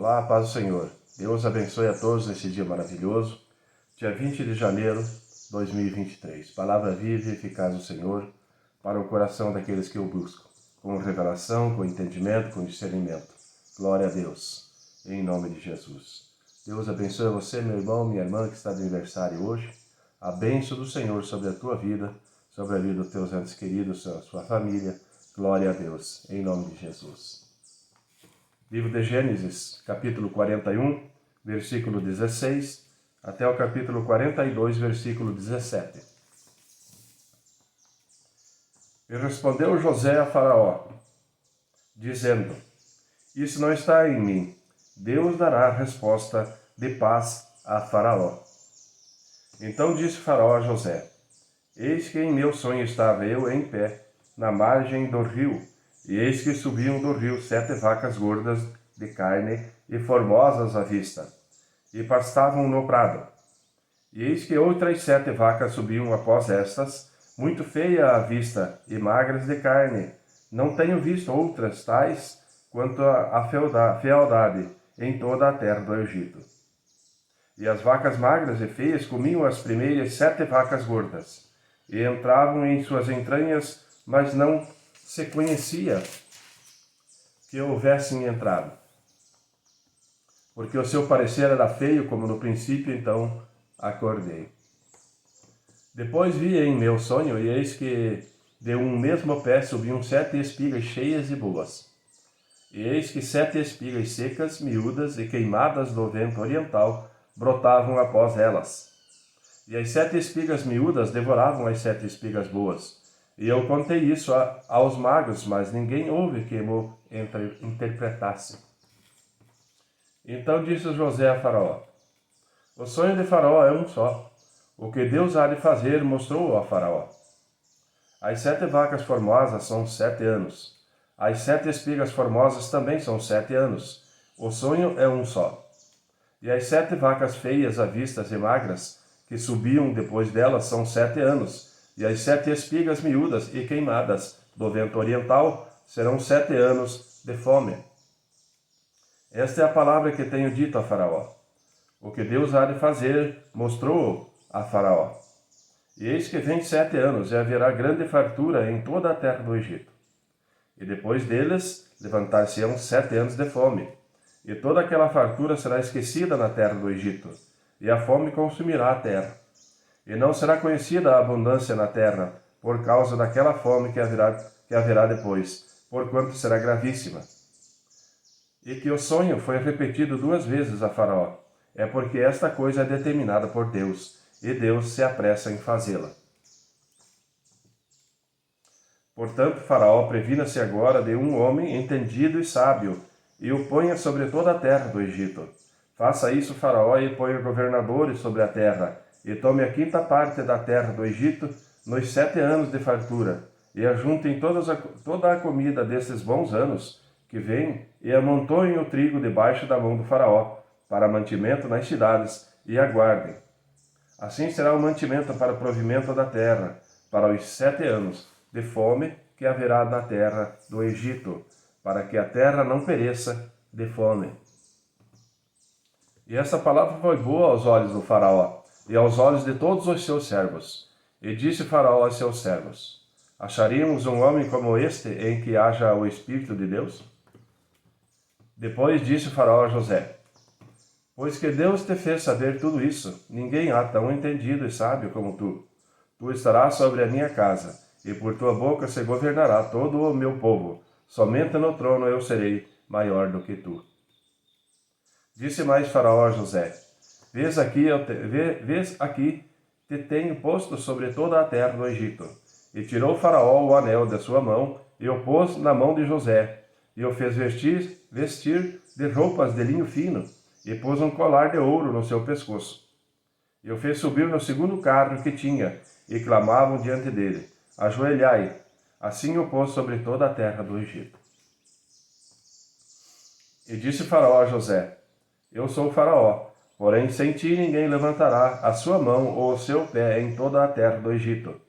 Olá, paz do Senhor. Deus abençoe a todos nesse dia maravilhoso, dia 20 de janeiro de 2023. Palavra viva e eficaz do Senhor para o coração daqueles que o buscam, com revelação, com entendimento, com discernimento. Glória a Deus, em nome de Jesus. Deus abençoe você, meu irmão, minha irmã que está de aniversário hoje. A bênção do Senhor sobre a tua vida, sobre a vida dos teus entes queridos, a sua família. Glória a Deus, em nome de Jesus. Livro de Gênesis, capítulo 41, versículo 16, até o capítulo 42, versículo 17. E respondeu José a Faraó, dizendo: Isso não está em mim. Deus dará resposta de paz a Faraó. Então disse Faraó a José: Eis que em meu sonho estava eu em pé, na margem do rio, e eis que subiam do rio 7 vacas gordas de carne e formosas à vista, e pastavam no prado. E eis que outras 7 vacas subiam após estas, muito feias à vista e magras de carne. Não tenho visto outras tais quanto a fealdade em toda a terra do Egito. E as vacas magras e feias comiam as primeiras 7 vacas gordas, e entravam em suas entranhas, mas não se conhecia que houvessem entrado, porque o seu parecer era feio como no princípio, então acordei. Depois vi em meu sonho, e eis que de um mesmo pé subiam 7 espigas cheias e boas. E eis que 7 espigas secas, miúdas e queimadas do vento oriental brotavam após elas. E as 7 espigas miúdas devoravam as 7 espigas boas. E eu contei isso aos magos, mas ninguém houve que me interpretasse. Então disse José a Faraó: O sonho de Faraó é um só. O que Deus há de fazer mostrou a Faraó. As 7 vacas formosas são 7 anos. As 7 espigas formosas também são 7 anos. O sonho é um só. E as 7 vacas feias à vista e magras, que subiam depois delas, são 7 anos. E as 7 espigas miúdas e queimadas do vento oriental serão 7 anos de fome. Esta é a palavra que tenho dito a Faraó. O que Deus há de fazer mostrou a Faraó. E eis que vem 7 anos, e haverá grande fartura em toda a terra do Egito. E depois deles levantar-se-ão 7 anos de fome, e toda aquela fartura será esquecida na terra do Egito, e a fome consumirá a terra. E não será conhecida a abundância na terra, por causa daquela fome que haverá depois, porquanto será gravíssima. E que o sonho foi repetido 2 vezes a Faraó, é porque esta coisa é determinada por Deus, e Deus se apressa em fazê-la. Portanto, Faraó previna-se agora de um homem entendido e sábio, e o ponha sobre toda a terra do Egito. Faça isso Faraó e ponha governadores sobre a terra, e tome a 5ª parte da terra do Egito nos 7 anos de fartura, e ajuntem toda a comida desses bons anos que vêm, e amontoem o trigo debaixo da mão do Faraó, para mantimento nas cidades, e aguardem. Assim será o mantimento para o provimento da terra, para os 7 anos de fome que haverá na terra do Egito, para que a terra não pereça de fome. E essa palavra foi boa aos olhos do Faraó, e aos olhos de todos os seus servos. E disse Faraó aos seus servos: Acharíamos um homem como este, em que haja o Espírito de Deus? Depois disse Faraó a José: Pois que Deus te fez saber tudo isso, ninguém há tão entendido e sábio como tu. Tu estarás sobre a minha casa, e por tua boca se governará todo o meu povo. Somente no trono eu serei maior do que tu. Disse mais Faraó a José: Vês aqui te tenho posto sobre toda a terra do Egito. E tirou Faraó o anel da sua mão, e o pôs na mão de José, e o fez vestir de roupas de linho fino, e pôs um colar de ouro no seu pescoço. E o fez subir no 2º carro que tinha, e clamavam diante dele: Ajoelhai. Assim o pôs sobre toda a terra do Egito. E disse Faraó a José: Eu sou Faraó, porém sem ti ninguém levantará a sua mão ou o seu pé em toda a terra do Egito.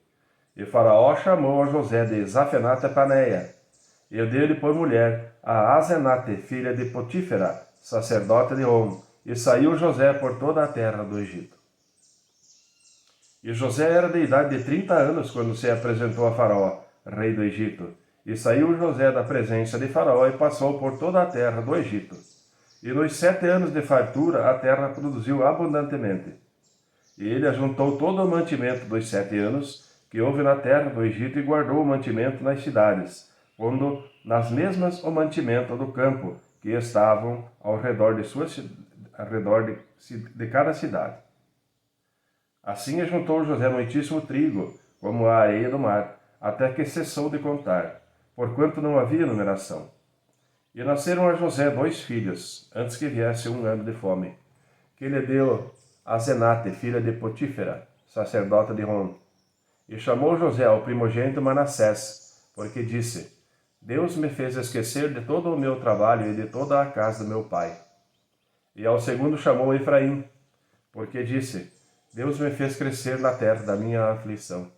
E Faraó chamou a José de Zafenate-Paneia, e deu-lhe por mulher a Asenate, filha de Potífera, sacerdote de On, e saiu José por toda a terra do Egito. E José era de idade de 30 anos quando se apresentou a Faraó, rei do Egito. E saiu José da presença de Faraó e passou por toda a terra do Egito. E nos 7 anos de fartura a terra produziu abundantemente. E ele ajuntou todo o mantimento dos 7 anos que houve na terra do Egito e guardou o mantimento nas cidades, pondo nas mesmas o mantimento do campo que estavam ao redor de cada cidade. Assim ajuntou José muitíssimo trigo, como a areia do mar, até que cessou de contar, porquanto não havia numeração. E nasceram a José 2 filhos, antes que viesse 1 ano de fome, que lhe deu Asenate, filha de Potífera, sacerdota de On. E chamou José ao primogênito Manassés, porque disse: Deus me fez esquecer de todo o meu trabalho e de toda a casa do meu pai. E ao segundo chamou Efraim, porque disse: Deus me fez crescer na terra da minha aflição.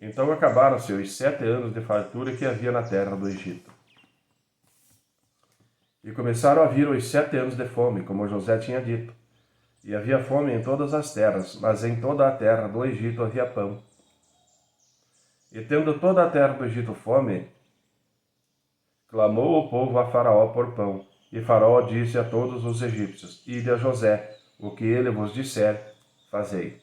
Então acabaram-se os 7 anos de fartura que havia na terra do Egito. E começaram a vir os 7 anos de fome, como José tinha dito. E havia fome em todas as terras, mas em toda a terra do Egito havia pão. E tendo toda a terra do Egito fome, clamou o povo a Faraó por pão. E Faraó disse a todos os egípcios: Ide a José, o que ele vos disser, fazei.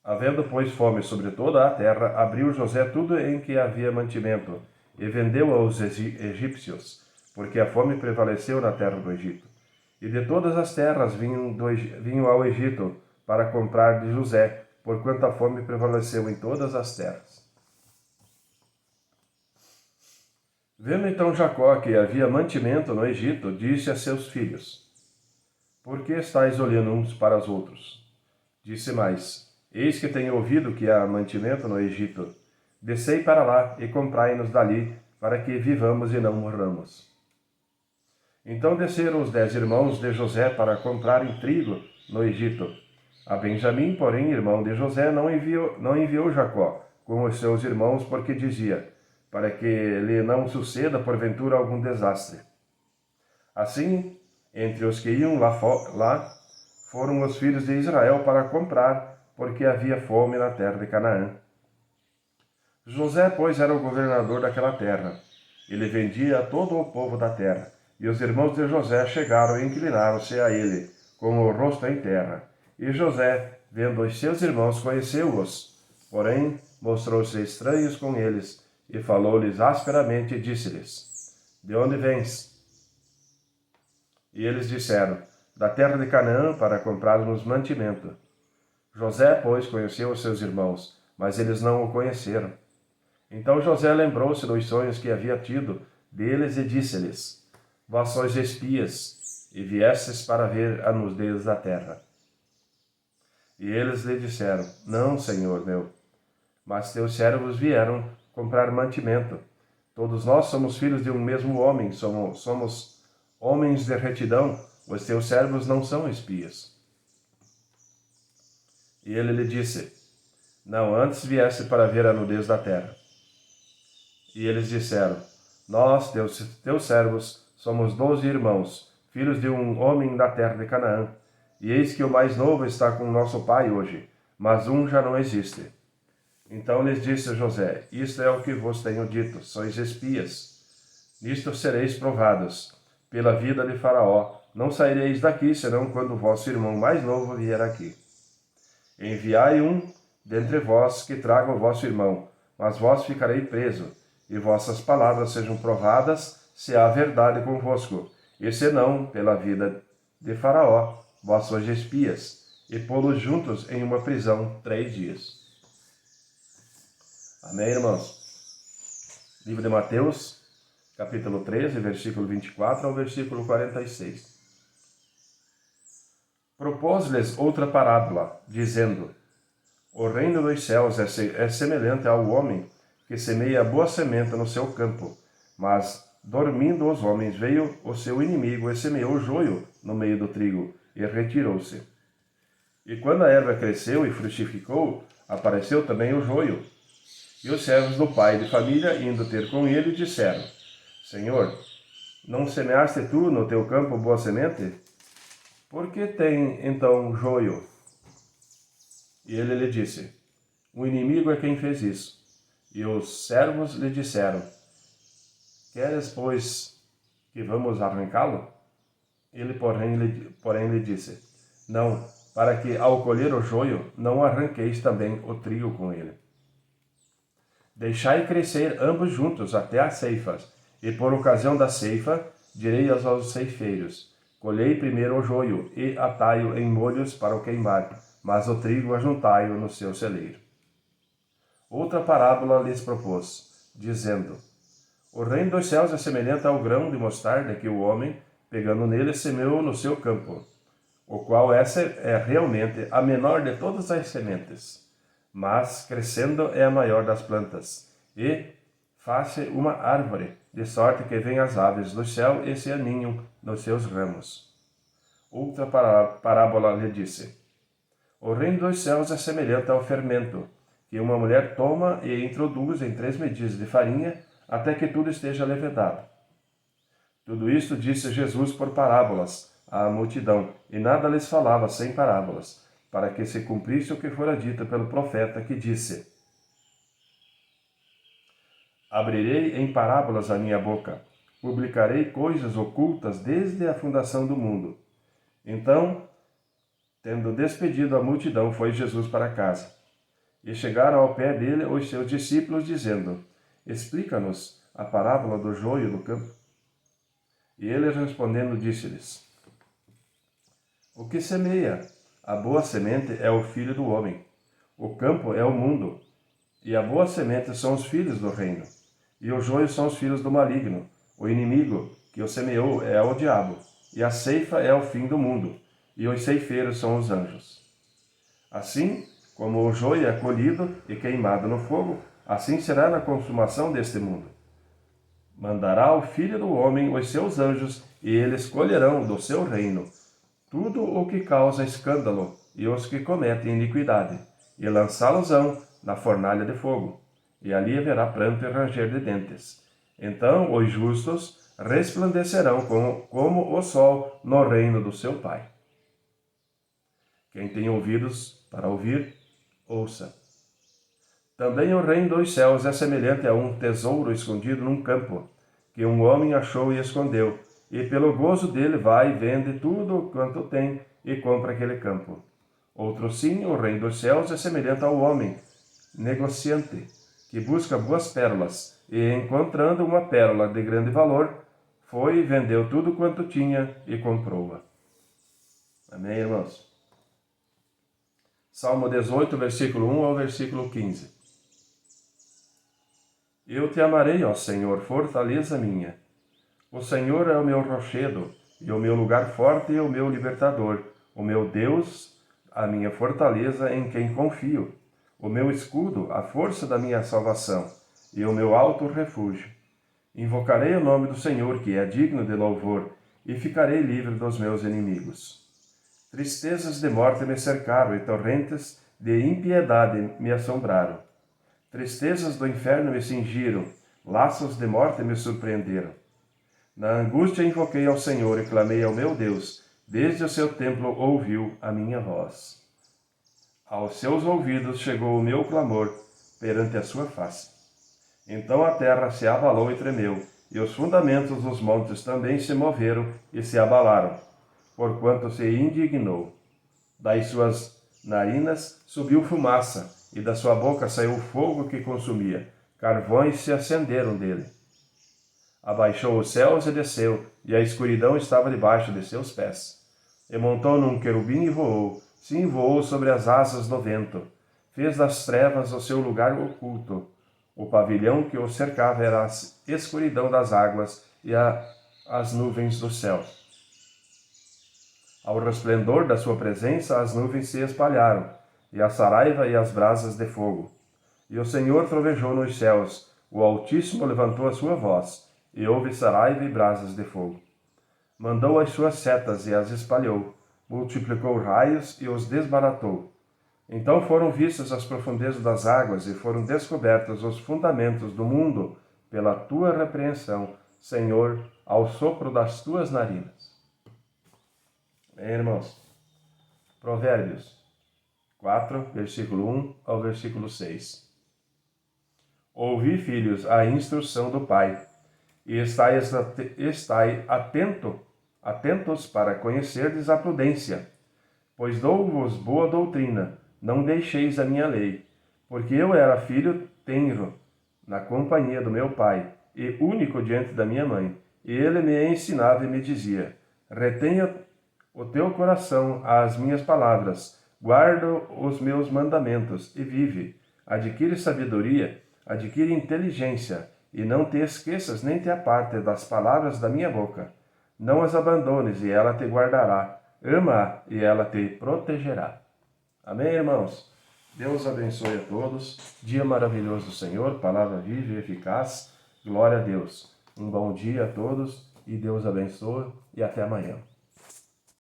Havendo, pois, fome sobre toda a terra, abriu José tudo em que havia mantimento, e vendeu aos egípcios, porque a fome prevaleceu na terra do Egito. E de todas as terras vinham ao Egito para comprar de José, porquanto a fome prevaleceu em todas as terras. Vendo então Jacó que havia mantimento no Egito, disse a seus filhos: Por que estáis olhando uns para os outros? Disse mais: Eis que tenho ouvido que há mantimento no Egito. Descei para lá e comprai-nos dali, para que vivamos e não morramos. Então desceram os 10 irmãos de José para comprarem trigo no Egito. A Benjamim, porém, irmão de José, não enviou Jacó com os seus irmãos, porque dizia: para que lhe não suceda porventura algum desastre. Assim, entre os que iam lá foram os filhos de Israel para comprar, porque havia fome na terra de Canaã. José, pois, era o governador daquela terra. Ele vendia a todo o povo da terra. E os irmãos de José chegaram e inclinaram-se a ele, com o rosto em terra. E José, vendo os seus irmãos, conheceu-os. Porém, mostrou-se estranhos com eles, e falou-lhes asperamente e disse-lhes: De onde vens? E eles disseram: Da terra de Canaã, para comprarmos mantimento. José, pois, conheceu os seus irmãos, mas eles não o conheceram. Então José lembrou-se dos sonhos que havia tido deles e disse-lhes: Vós sois espias, e viestes para ver a nudez da terra. E eles lhe disseram: Não, senhor meu, mas teus servos vieram comprar mantimento. Todos nós somos filhos de um mesmo homem, somos homens de retidão, os teus servos não são espias. E ele lhe disse: Não, antes vieste para ver a nudez da terra. E eles disseram: Nós, teus servos, somos 12 irmãos, filhos de um homem da terra de Canaã. E eis que o mais novo está com nosso pai hoje, mas um já não existe. Então lhes disse José: Isto é o que vos tenho dito, sois espias. Nisto sereis provados. Pela vida de Faraó, não saireis daqui, senão quando o vosso irmão mais novo vier aqui. Enviai um dentre vós que traga o vosso irmão, mas vós ficarei preso, e vossas palavras sejam provadas, se há verdade convosco, e se não, pela vida de Faraó, vós sois espias, e pô-los juntos em uma prisão 3 dias. Amém, irmãos? Livro de Mateus, capítulo 13, versículo 24 ao versículo 46. Propôs-lhes outra parábola, dizendo: O reino dos céus é semelhante ao homem que semeia boa semente no seu campo, mas, dormindo os homens, veio o seu inimigo e semeou joio no meio do trigo, e retirou-se. E quando a erva cresceu e frutificou, apareceu também o joio. E os servos do pai de família, indo ter com ele, disseram: Senhor, Não semeaste tu no teu campo boa semente? Por que tem então joio? E ele lhe disse: O inimigo é quem fez isso. E os servos lhe disseram: Queres, pois, que vamos arrancá-lo? Ele, porém, lhe disse: Não, para que, ao colher o joio, não arranqueis também o trigo com ele. Deixai crescer ambos juntos até a ceifa, e por ocasião da ceifa, direi aos ceifeiros: Colhei primeiro o joio, e atai-o em molhos para o queimar, mas o trigo ajuntai-o no seu celeiro. Outra parábola lhes propôs, dizendo: O reino dos céus é semelhante ao grão de mostarda que o homem, pegando nele, semeou no seu campo, o qual essa é realmente a menor de todas as sementes, mas, crescendo, é a maior das plantas, e faz-se uma árvore, de sorte que vêm as aves do céu e se aninham nos seus ramos. Outra parábola lhe disse: O reino dos céus é semelhante ao fermento, que uma mulher toma e introduz em 3 medidas de farinha, até que tudo esteja levedado. Tudo isto disse Jesus por parábolas à multidão, e nada lhes falava sem parábolas, para que se cumprisse o que fora dito pelo profeta, que disse: Abrirei em parábolas a minha boca, publicarei coisas ocultas desde a fundação do mundo. Então, tendo despedido a multidão, foi Jesus para casa. E chegaram ao pé dele os seus discípulos, dizendo: Explica-nos a parábola do joio do campo. E ele, respondendo, disse-lhes: O que semeia a boa semente é o Filho do homem. O campo é o mundo, e a boa semente são os filhos do reino. E o joio são os filhos do maligno. O inimigo que o semeou é o diabo, e a ceifa é o fim do mundo, e os ceifeiros são os anjos. Assim como o joio é colhido e queimado no fogo, assim será na consumação deste mundo. Mandará o Filho do homem os seus anjos, e eles colherão do seu reino tudo o que causa escândalo e os que cometem iniquidade, e lançá-los-ão na fornalha de fogo, e ali haverá pranto e ranger de dentes. Então os justos resplandecerão como o sol no reino do seu Pai. Quem tem ouvidos para ouvir, ouça. Também o reino dos céus é semelhante a um tesouro escondido num campo, que um homem achou e escondeu, e pelo gozo dele vai e vende tudo quanto tem e compra aquele campo. Outro sim, o reino dos céus é semelhante ao homem negociante, que busca boas pérolas, e encontrando uma pérola de grande valor, foi e vendeu tudo quanto tinha e comprou-a. Amém, irmãos? Salmo 18, versículo 1 ao versículo 15. Eu te amarei, ó Senhor, fortaleza minha. O Senhor é o meu rochedo, e o meu lugar forte e o meu libertador, o meu Deus, a minha fortaleza em quem confio, o meu escudo, a força da minha salvação, e o meu alto refúgio. Invocarei o nome do Senhor, que é digno de louvor, e ficarei livre dos meus inimigos. Tristezas de morte me cercaram, e torrentes de impiedade me assombraram. Tristezas do inferno me cingiram, laços de morte me surpreenderam. Na angústia invoquei ao Senhor e clamei ao meu Deus. Desde o seu templo ouviu a minha voz. Aos seus ouvidos chegou o meu clamor perante a sua face. Então a terra se abalou e tremeu, e os fundamentos dos montes também se moveram e se abalaram, porquanto se indignou. Das suas narinas subiu fumaça, e da sua boca saiu fogo que consumia. Carvões se acenderam dele. Abaixou os céus e desceu, e a escuridão estava debaixo de seus pés. E montou num querubim e voou, sim, voou sobre as asas do vento. Fez das trevas o seu lugar oculto. O pavilhão que o cercava era a escuridão das águas e as nuvens do céu. Ao resplendor da sua presença, as nuvens se espalharam, e a saraiva e as brasas de fogo. E o Senhor trovejou nos céus, o Altíssimo levantou a sua voz, e houve saraiva e brasas de fogo. Mandou as suas setas e as espalhou, multiplicou raios e os desbaratou. Então foram vistas as profundezas das águas, e foram descobertos os fundamentos do mundo pela tua repreensão, Senhor, ao sopro das tuas narinas. Bem, irmãos, Provérbios 4, versículo 1 ao versículo 6. Ouvi, filhos, a instrução do Pai, e estai atentos para conhecerdes a prudência, pois dou-vos boa doutrina, não deixeis a minha lei, porque eu era filho tenro na companhia do meu pai, e único diante da minha mãe, e ele me ensinava e me dizia: retenha o teu coração as minhas palavras, guarda os meus mandamentos e vive. Adquire sabedoria, adquire inteligência, e não te esqueças nem te aparte das palavras da minha boca. Não as abandones, e ela te guardará. Ama-a, e ela te protegerá. Amém, irmãos? Deus abençoe a todos. Dia maravilhoso do Senhor, palavra viva e eficaz. Glória a Deus. Um bom dia a todos, e Deus abençoe, e até amanhã.